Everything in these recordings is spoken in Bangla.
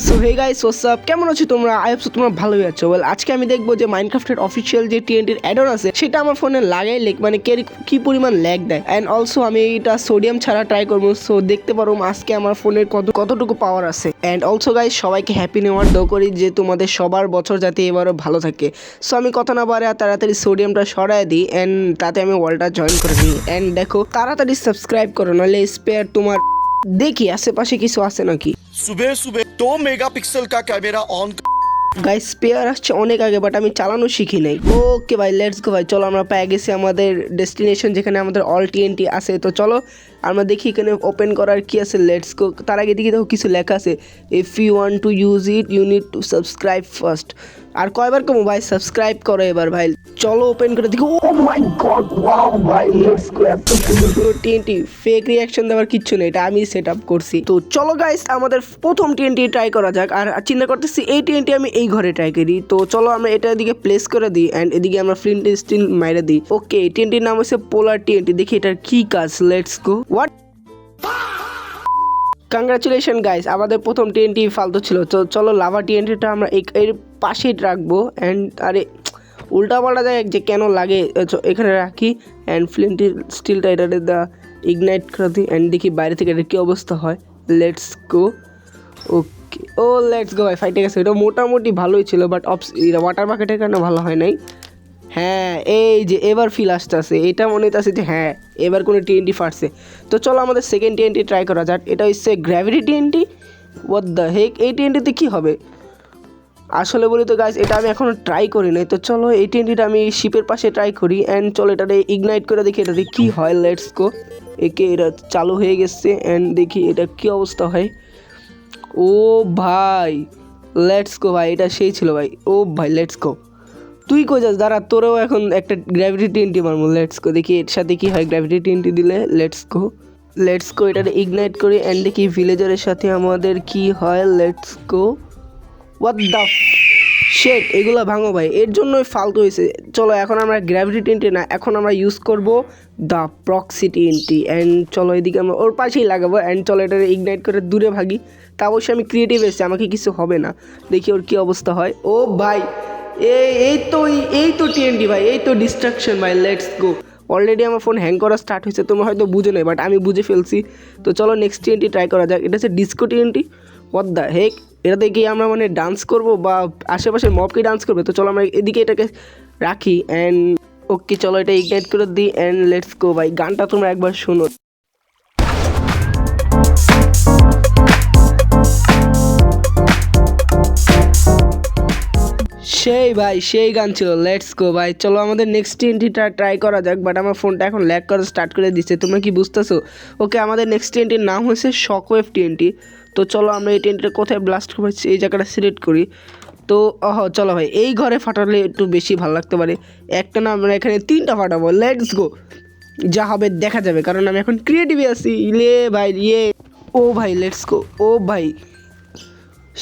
সো হে গাইস হোয়াটসঅ্যাপ, কেমন আছো তোমরা? আই হোপ তোমরা ভালোই আছো। ওয়েল, আজকে আমি দেখবো যে মাইনক্রাফটের অফিসিয়াল যে টিএনটির অ্যাড অন আছে সেটা আমার ফোনে লাগাইলে মানে কি পরিমাণ ল্যাগ দেয়। অ্যান্ড অলসো আমি এটা সোডিয়াম ছাড়া ট্রাই করবো। সো দেখতে পারো আজকে আমার ফোনের কতটুকু পাওয়ার আছে। অ্যান্ড অলসো গাইস, সবাইকে হ্যাপি নিউ ইয়ার দো করি যে তোমাদের সবার বছর যাতে এবারও ভালো থাকে। সো আমি কথা না বাড়ে তাড়াতাড়ি সোডিয়ামটা সরাই দিই অ্যান্ড তাতে আমি ওয়ালটা জয়েন করে নিই। অ্যান্ড দেখো তাড়াতাড়ি সাবস্ক্রাইব করো, নাহলে স্পেয়ার তোমার দেখি আশেপাশে কিছু আছে নাকি। सुबह सुबह 2 मेगापिक्सल का कैमरा ऑन গাইস স্পেয়ার আসছে অনেক আগে, বাট আমি চালানো শিখি নাই। ওকে ভাই, লেটস গো ভাই, চলো আমরা পেয়ে গেছি আমাদের ডেস্টিনেশন যেখানে আমাদের অল টিএনটি আছে। তো চলো আমরা দেখি এখানে ওপেন করার কি আছে। Let's go. তার আগে দেখি দেখো কিছু লেখা আছে, if you want to use it you need to subscribe first. আর কয়বার কমো ভাই, সাবস্ক্রাইব করো এবার ভাই। চলো ওপেন করে দেখি। ও মাই গড, ওয়াও ভাই, লেটস গো। এত সুন্দর টিএনটি, ফেক রিঅ্যাকশন দেওয়ার কিচ্ছু নেই, এটা আমি সেট আপ করছি। তো চলো গাইস আমাদের প্রথম টিএনটি ট্রাই করা যাক। আর চিন্তা করতেছি এই টিএনটি আমি এই ঘরে ট্রাই করি। তো চলো আমরা এটা এদিকে প্লেস করে দিই অ্যান্ড এদিকে আমরা ফ্লিন্ট স্টিল মাইরে দিই। ওকে, টিএনটির নাম হচ্ছে পোলার টিএনটি। দেখি এটার কি কাজ। Let's go. What? Congratulation guys, আমাদের প্রথম টিএনটি ফালতু ছিল। তো চলো লাভা টিএনটিটা আমরা এর পাশেই রাখবো। অ্যান্ড আরে উল্টা পাল্টা যায় যে কেন লাগে, এখানে রাখি। অ্যান্ড ফ্লিন্ট স্টিলটা এটা ইগনাইট করে দিই অ্যান্ড দেখি বাইরে থেকে এটা কী অবস্থা হয়। Let's go. Okay, O let's go ভাই, ফাইটে গেছে। এটা মোটামুটি ভালোই ছিল, বাট ওয়াটার বাকেটের কারণে ভালো হয় নাই। হ্যাঁ, এই যে এবার ফিল আসতেছে, এটা মনে হইতেছে যে হ্যাঁ এবার কোনো টিএনটি ফাটছে। তো চলো আমাদের সেকেন্ড টিএনটি ট্রাই করা যাক। এটা হচ্ছে গ্র্যাভিটি টিএনটি। হোয়াট দ্য হেক, এই টিএনটিতে কী হবে আসলে বলি তো গাইস, এটা আমি এখনও ট্রাই করি নাই। তো চলো এই টিএনটিটা আমি শিপের পাশে ট্রাই করি অ্যান্ড চলো এটাতে ইগনাইট করে দেখি এটাতে কী হয়। Let's go. একে এটা চালু হয়ে গেছে অ্যান্ড দেখি এটা কী অবস্থা হয়। ও ভাই লেটস গো ভাই, এটা সেই ছিল ভাই। ও ভাই লেটস গো। তুই কই যাস, দাঁড়া, তোরেও এখন একটা গ্র্যাভিটি টিএনটি মারবো। লেটস গো, দেখি এর সাথে কী হয় গ্র্যাভিটি টিএনটি দিলে। Let's go. লেটস গো, এটাতে ইগনাইট করি অ্যান্ড দেখি ভিলেজারের সাথে আমাদের কি হয়। Let's go. হোয়াট দ্য শেট, এগুলো ভাঙো ভাই, এর জন্যই ফালতু হয়েছে। চলো এখন আমরা গ্র্যাভিটি টিএনটি না, এখন আমরা ইউজ করব দ্য প্রক্সি টিএনটি। অ্যান্ড চলো এদিকে আমরা ওর পাশেই লাগাবো অ্যান্ড চলো এটা ইগনাইট করে দূরে ভাগি। তা অবশ্যই আমি ক্রিয়েটিভ এসেছি, আমাকে কিছু হবে না, দেখি ওর কী অবস্থা হয়। ও ভাই, এই তো টিএনটি ভাই, এই তো ডিস্ট্রাকশন ভাই। Let's go. অলরেডি আমার ফোন হ্যাং করা স্টার্ট হয়েছে, তোমরা হয়তো বুঝো নাই, বাট আমি বুঝে ফেলছি। তো চলো নেক্সট টিএনটি ট্রাই করা যাক। এটা হচ্ছে ডিস্কো টিএনটি। হোয়াট দ্য হেক, এটাতে গিয়ে আমরা মানে ডান্স করবো বা আশেপাশের মবকে ডান্স করবে। তো চলো আমরা এদিকে এটাকে রাখি অ্যান্ড ওকে চলো এটা ইগনাইট করে দিই অ্যান্ড লেটস গো ভাই। গানটা তোমরা একবার শোনো। সেই ভাই সেই গান ছিল। লেটস গো ভাই, চলো আমাদের নেক্সট টিএনটিটা ট্রাই করা যাক। বাট আমার ফোনটা এখন ল্যাগ করা স্টার্ট করে দিচ্ছে, তোমরা কি বুঝতেছো? ওকে, আমাদের নেক্সট টিএনটির নাম হয়েছে শকওয়েভ টিএনটি। তো চলো আমরা এই টিএনটিটা কোথায় ব্লাস্ট করবো এই জায়গাটা সিলেক্ট করি। তো চলো ভাই, এই ঘরে ফাটালে একটু বেশি ভালো লাগতে পারে। একটা না, আমরা এখানে 3টা ফাটাবো। লেটস গো, যা হবে দেখা যাবে, কারণ আমি এখন ক্রিয়েটিভে আছি। ইয়ে ভাই ইয়ে, ও ভাই লেটস গো। ও ভাই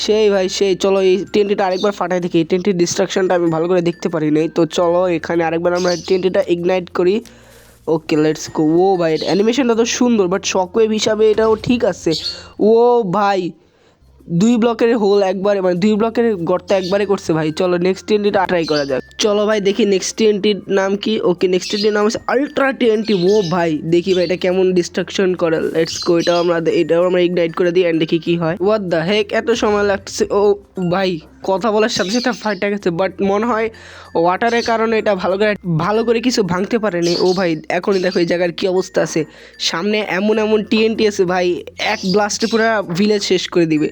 সেই ভাই সেই, চলো এই টিএনটিটা আরেকবার ফাটাই দেখি। এই টিএনটির ডিস্ট্রাকশনটা আমি ভালো করে দেখতে পারি নাই। তো চলো এখানে আরেকবার আমরা টিএনটিটা ইগনাইট করি। Okay let's go. ও ভাই অ্যানিমেশনটা তো সুন্দর, বাট শকওয়েভ হিসাবে এটাও ঠিক আছে। ও ভাই 2 ব্লকের হোল একবারে, মানে 2 ব্লকের গর্ত একবারে করছে ভাই। চলো নেক্সট টিএনটিটা ট্রাই করা যাক। চলো ভাই দেখি নেক্সট টিএনটির নাম কি। ওকে, নেক্সট টিএনটির নাম হচ্ছে আলট্রা টিএনটি। ও ভাই দেখি ভাই এটা কেমন ডিস্ট্রাকশন করে। লেটস গো, এটাও আমরা ইগনাইট করে দিই অ্যান্ড দেখি কি হয়। হোয়াট দ্য হেক, এত সময় লাগছে। ও ভাই কথা বলার সাথে সাথে ফাইটটা গেছে, বাট মনে হয় ওয়াটারের কারণে এটা ভালো করে কিছু ভাঙতে পারেনি। ও ভাই এখনই দেখো এই জায়গার কী অবস্থা আছে। সামনে এমন টিএনটি আছে ভাই, এক ব্লাস্টে পুরো ভিলেজ শেষ করে দিবে।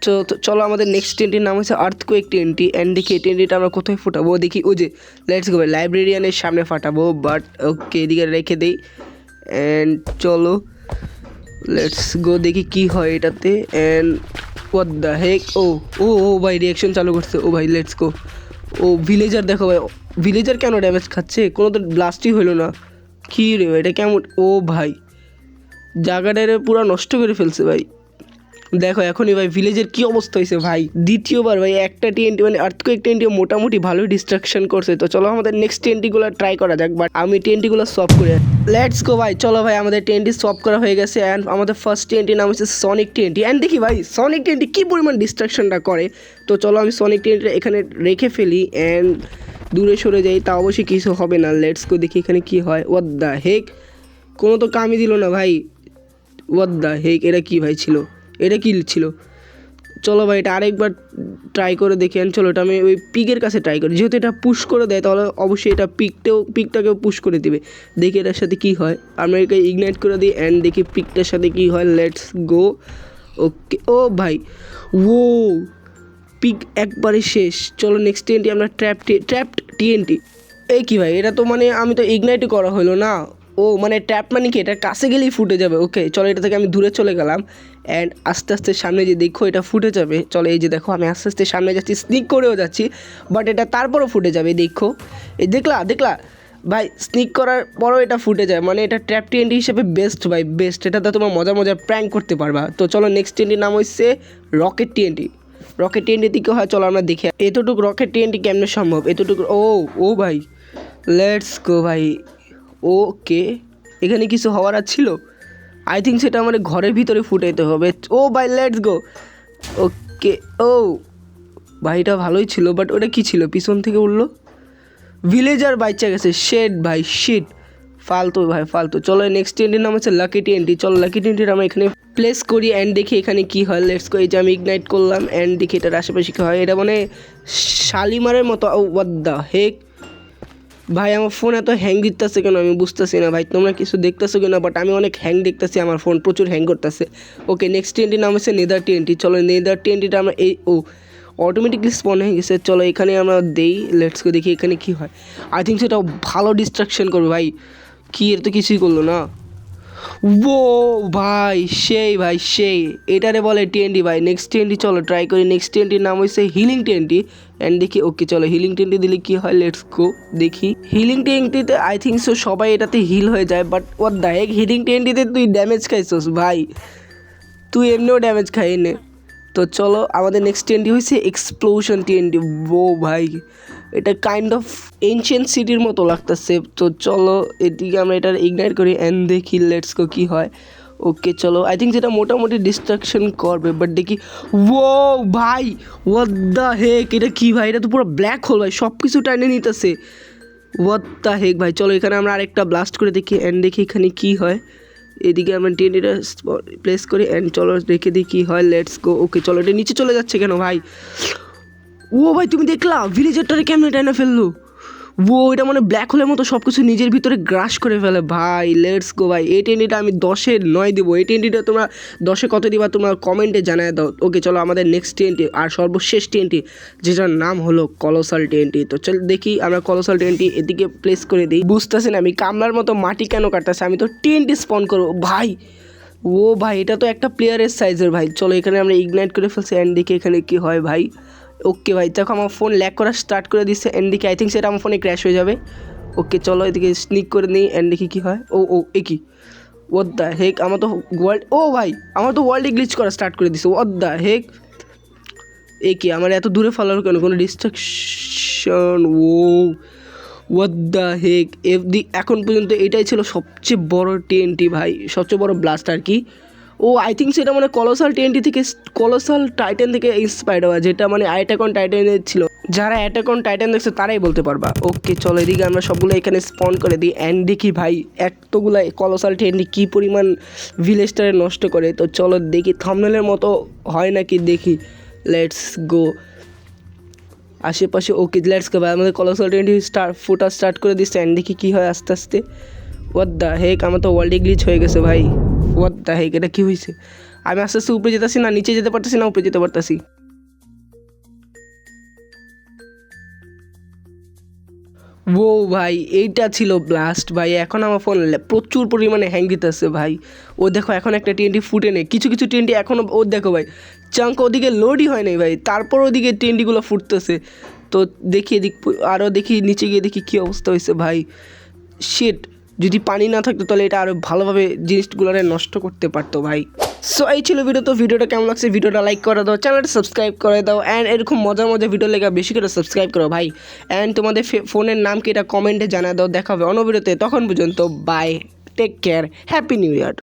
তো চলো আমাদের নেক্সট টিএনটির নাম হচ্ছে আর্থকুয়েক টিএনটি অ্যান্ড দেখি এই টিএনটিটা আমরা কোথায় ফুটাবো। দেখি ও যে লেটস গো ভাই, লাইব্রেরিয়ানের সামনে ফাটাবো। বাট ওকে এদিকে রেখে দিই অ্যান্ড চলো লেটস গো, দেখি কি হয় এটাতে। অ্যান্ড হোয়াট দ্য হেক, ও ও ও ভাই রিয়াকশন চালু করছে। ও ভাই লেটস গো। ও ভিলেজার দেখো ভাই, ভিলেজার কেন ড্যামেজ খাচ্ছে? কোনো তো ব্লাস্টই হলো না। কী রে এটা কেমন? ও ভাই জায়গাটারে পুরো নষ্ট করে ফেলছে ভাই। দেখো এখনই ভাই ভিলেজের কি অবস্থা হয়েছে ভাই, দ্বিতীয়বার ভাই একটা টিএনটি মানে আর্থকুয়েক টিএনটি মোটামুটি ভালোই ডিস্ট্রাকশন করছে। তো চলো আমাদের নেক্সট টিএনটিগুলো ট্রাই করা যাক, বাট আমি টিএনটিগুলো সলভ করে লেটস গো ভাই। চলো ভাই আমাদের টিএনটি সলভ করা হয়ে গেছে অ্যান্ড আমাদের ফার্স্ট টিএনটি নাম হচ্ছে সনিক টিএনটি। অ্যান্ড দেখি ভাই সনিক টিএনটি কী পরিমাণ ডিস্ট্রাকশনটা করে। তো চলো আমি সনিক টিএনটিটা এখানে রেখে ফেলি অ্যান্ড দূরে সরে যাই, তা অবশ্যই কিছু হবে না। লেটস গো দেখি এখানে কি হয়। হোয়াট দ্য হেক, কোনো তো কামই দিল না ভাই। হোয়াট দ্য হেক, এটা কি ভাই ছিল, এটা কি ছিল? চলো ভাই এটা আরেকবার ট্রাই করে দেখি। অ্যান্ড চলো এটা আমি ওই পিকের কাছে ট্রাই করি, যেহেতু এটা পুশ করে দেয় তাহলে অবশ্যই এটা পিকটাকেও পুশ করে দিবে। দেখি এটার সাথে কি হয়। আমরা একে ইগনাইট করে দিই অ্যান্ড দেখি পিকটার সাথে কি হয়। Let's go. ওকে, ও ভাই ও পিক একবারে শেষ। চলো নেক্সট টিএনটি আমরা ট্র্যাপড টিএনটি। এই কি ভাই, এটা তো মানে আমি তো ইগনাইটই করা হলো না। ও মানে ট্র্যাপ মানে কি, এটা কাছে গেলেই ফুটে যাবে। ওকে চলো এটা থেকে আমি দূরে চলে গেলাম অ্যান্ড আস্তে আস্তে সামনে যে দেখো এটা ফুটে যাবে। চলো এই যে দেখো আমি আস্তে আস্তে সামনে যাচ্ছি, স্নিক করেও যাচ্ছি, বাট এটা তারপরও ফুটে যাবে। দেখো এই দেখলা ভাই, স্নিক করার পরও এটা ফুটে যায়, মানে এটা ট্র্যাপ টিএনটি হিসেবে বেস্ট ভাই, বেস্ট। এটাতে তোমার মজার প্র্যাঙ্ক করতে পারবা। তো চলো নেক্সট টিএনটির নাম হচ্ছে রকেট টিএনটি। রকেট টিএনটি দিকে হয়, চলো আমরা দেখি এতটুকু রকেট টিএনটি কেমনে সম্ভব। এতটুকু ও ভাই লেটস গো ভাই। ওকে এখানে কিছু হওয়ার আর ছিল, আই থিঙ্ক সেটা আমার ঘরের ভিতরে ফুটাইতে হবে। ও ভাই লেটস গো। ওকে ও ভাই এটা ভালোই ছিল, বাট ওটা কী ছিল পিছন থেকে উঠলো। ভিলেজার বাচ্চা গেছে, শেড ভাই শিট, ফালতু ভাই ফালতু। চলো নেক্সট টিএনটির নাম হচ্ছে লাকি টিএনটি। চলো লাকি টিএনটির আমরা এখানে প্লেস করি অ্যান্ড দেখি এখানে কী হয়। লেটস গো, এই যে আমি ইগনাইট করলাম অ্যান্ড দেখি এটার আশেপাশে কী হয়। এটা মানে শালিমারের মতো। হোয়াট দ্য হেক ভাই, আমার ফোন এত হ্যাং দিতেছে কেন আমি বুঝতেছি না ভাই, তোমরা কিছু দেখতেছো কিনা, বাট আমি অনেক হ্যাং দেখতেছি, আমার ফোন প্রচুর হ্যাং করতেছে। ওকে নেক্সট টিএনটির নাম হচ্ছে নেদার টিএনটি। চলো নেদার টিএনটিটা আমরা এই অটোমেটিকলি স্পন হয়ে গেছে। চলো এখানে আমরা দেই, লেটস গো দেখি এখানে কী হয়। আই থিঙ্ক সেটা ভালো ডিস্ট্রাকশন করবে ভাই। কি এর তো কিছুই করলো না। ও ভাই ভাই সেই এটারে বলে টিএনটি ভাই। নেক্সট টিএনটি চলো ট্রাই করি। নেক্সট টিএনটির নাম হচ্ছে হিলিং টিএনটি অ্যান্ড দেখি। ওকে চলো হিলিং টিএনটি দিলে কী হয়, লেটস গো দেখি। হিলিং টিএনটিতে আই থিঙ্ক সো সবাই এটাতে হিল হয়ে যায়, বাট ওর দায়ক হিলিং টিএনটিতে তুই ড্যামেজ খাইছস ভাই, তুই এমনিও ড্যামেজ খাই নে। তো চলো আমাদের নেক্সট টিএনটি হয়েছে এক্সপ্লোশন টিএনটি। ও ভাই এটা কাইন্ড অফ এনশিয়েন্ট সিটির মতো লাগতেছে। তো চলো এদিকে আমরা এটা ইগনাইট করি অ্যান্ড দেখি লেটস গো কী হয়। ওকে চলো আই থিঙ্ক যেটা মোটামুটি ডিস্ট্রাকশন করবে, বাট দেখি। ও ভাই হোয়াট দ্য হেক, এটা কী ভাই, এটা তো পুরো ব্ল্যাক হোল ভাই, সব কিছু টাইনে নিতেছে। হোয়াট দ্য হেক ভাই। চলো এখানে আমরা আরেকটা ব্লাস্ট করে দেখি অ্যান্ড দেখি এখানে কী হয়। এদিকে আমরা টিএনটিটা প্লেস করি অ্যান্ড চলো রেখে দিই কী হয়। Let's go. ওকে চলো এটা নিচে চলে যাচ্ছে কেন ভাই। ও ভাই তুমি দেখলা ভিলেজারটারে কেমনে টাইনা ফেললো। ও এটা মানে ব্ল্যাক হোলের মতো সব কিছু নিজের ভিতরে গ্রাস করে ফেলে ভাই। লেটস গো ভাই, এই টিএনটিটা আমি 10-এ 9 দেবো। এই টিএনটিটা তোমরা 10-এ কত দিবা তোমরা কমেন্টে জানায় দাও। ওকে চলো আমাদের নেক্সট টিএনটি আর সর্বশেষ টিএনটি, যেটার নাম হলো কলোসাল টিএনটি। তো চল দেখি আমরা কলোসাল টিএনটি এদিকে প্লেস করে দিই। বুঝতেছি না আমি কামলার মতো মাটি কেন কাটতেছে, আমি তো টিএনটি স্পন করবো ভাই। ও ভাই এটা তো একটা প্লেয়ারের সাইজের ভাই। চলো এখানে আমরা ইগনাইট করে ফেলছি অ্যান্ড দেখি এখানে কী হয় ভাই। ওকে ভাই দেখো আমার ফোন ল্যাগ করা স্টার্ট করে দিচ্ছে অ্যান্ড দেখি আই থিঙ্ক সেটা আমার ফোনে ক্র্যাশ হয়ে যাবে। ওকে চলো এদিকে স্নিক করে নিই অ্যান্ড দেখি কী হয়। ও এ কি, হোয়াট দ্য হেক, আমার তো ওয়ার্ল্ড, ও ভাই আমার তো ওয়ার্ল্ডে গ্লিচ করা স্টার্ট করে দিচ্ছে। হোয়াট দ্য হেক, এ কি আমার এত দূরে ফেলার কেন, কোনো ডিস্ট্রাকশন। হোয়াট দ্য হেক এখন পর্যন্ত এটাই ছিল সবচেয়ে বড় টিএনটি ভাই, সবচেয়ে বড় ব্লাস্ট আর কি। আই থিঙ্ক সেটা মানে কলোসাল টিএনটি থেকে, কলোসাল টাইটান থেকে ইন্সপায়ার্ড হওয়া, যেটা মানে অ্যাটাক অন টাইটানের ছিল। যারা অ্যাটাক অন টাইটান দেখছে তারাই বলতে পারবা। ওকে চলো এদিকে আমরা সবগুলো এখানে স্পন করে দিই অ্যান্ড দেখি ভাই এতগুলো কলোসাল টিএনটি কী পরিমাণ ভিলেজটারে নষ্ট করে। তো চলো দেখি থাম্বনেলের মতো হয় নাকি দেখি। লেটস গো আশেপাশে। ওকে লেটস গো ভাই, আমাদের কলোসাল টিএনটি ফুটা স্টার্ট করে দিচ্ছে অ্যান্ড দেখি কী হয় আস্তে আস্তে। হোয়াট দ্য হেক, আমার তো ওয়ার্ল্ডে গ্লিচ হয়ে গেছে ভাই। হোয়াট দ্য হেক, এটা কী হয়েছে, আমি আস্তে আস্তে উপরে যেতেছি না, নিচে যেতে পারতেছি না, উপরে যেতে পারতেছি। ও ভাই এইটা ছিল ব্লাস্ট ভাই। এখন আমার ফোন প্রচুর পরিমাণে হ্যাং দিতেছে ভাই। ও দেখো এখন একটা টিএনটি ফুটে নেই, কিছু কিছু টিএনটি এখনও ও দেখো ভাই চাঙ্ক ওদিকে লোডই হয় নাই ভাই, তারপর ওদিকে টিএনটিগুলো ফুটতেছে। তো দেখি এদিক আরও দেখি নিচে গিয়ে দেখি কী অবস্থা হয়েছে ভাই। শিট, যদি পানি না থাকতো তাহলে এটা আরও ভালোভাবে জিনিসগুলো নষ্ট করতে পারতো ভাই। সো এই ছিল ভিডিও। তো ভিডিওটা কেমন লাগছে, ভিডিওটা লাইক করে দাও, চ্যানেলটা সাবস্ক্রাইব করে দাও অ্যান্ড এরকম মজার মজার ভিডিও লেগে বেশি করে সাবস্ক্রাইব করো ভাই। অ্যান্ড তোমাদের ফোনের নাম কি এটা কমেন্টে জানা দাও। দেখা হবে অন্য ভিডিওতে, তখন পর্যন্ত bye, take care, happy new ইয়ার।